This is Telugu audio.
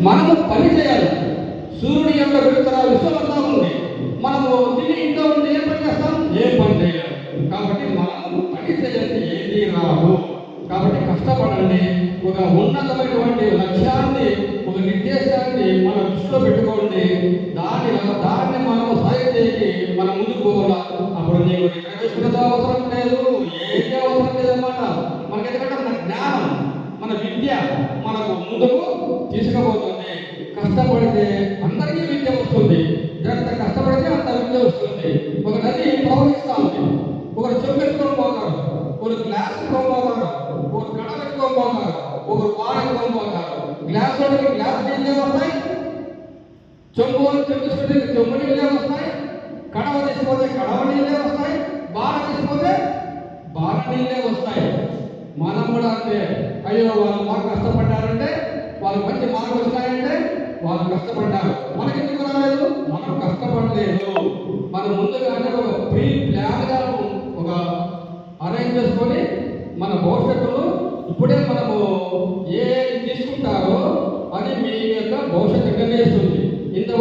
మనము పని చేయాలి. సూర్యుడి యొక్క వెలుతుర విశ్వమంతా ఉంది. మనము తిని ఇంట్లో ఉండి ఏం పని చేస్తాం? ఏం పని చేయాలి. కాబట్టి మనము పని చేయాలి, ఏది రాదు. కాబట్టి కష్టపడండి. ఒక ఉన్నతమైనటువంటి లక్ష్యాన్ని, ఒక నిర్దేశాన్ని మన దృష్టిలో పెట్టుకోండి. దాన్ని మనము సాధించేకి మనం ముందుకు పోవాలా. అప్పుడు నీకు రిజర్వేషన్ అవసరం లేదు, ఏది అవసరం లేదన్నమాట. మనకి ఎందుకంటే మన జ్ఞానం, మన విద్య మనకు ముందుకు తీసుకుపోతుంది. కష్టపడితే అందరికీ విద్య వస్తుంది. ఎంత కష్టపడితే అంత విద్య వస్తుంది. ఒక నది ప్రవహిస్తూ ఉంది. ఒకరు చెంపెట్టుకొని పోతారు, ఒకరు గ్లాస్ ఎత్తుకొని పోతారు, ఒకరు కడవ ఎత్తుకొని పోతారు, ఒకరు బాణ ఎత్తుకొని పోతారు. గ్లాస్ వాడికి గ్లాస్ నీళ్ళే వస్తాయి, చెంబు తీసుకుంటే చెంబు నీళ్ళే వస్తాయి, కడవ తీసుకుపోతే కడవ నీళ్ళే వస్తాయి, బాణ తీసుకుపోతే బాణ నీళ్ళే వస్తాయి. మనం కూడా అంటే అయ్యో వాళ్ళు బాగా కష్టపడ్డారంటే, వాళ్ళు మంచి మార్కులు వచ్చినాయంటే వాళ్ళు కష్టపడ్డారు. మనకి ఎందుకు రాలేదు? మనం కష్టపడలేదు. మనం ముందుగానే ఒక ప్రీ ప్లాన్గా ఒక అరేంజ్ చేసుకొని మన భవిష్యత్తులో ఇప్పుడే మనము ఏ తీసుకుంటారో అది మీ యొక్క భవిష్యత్తు నిర్ణయిస్తుంది. ఇంతవరకు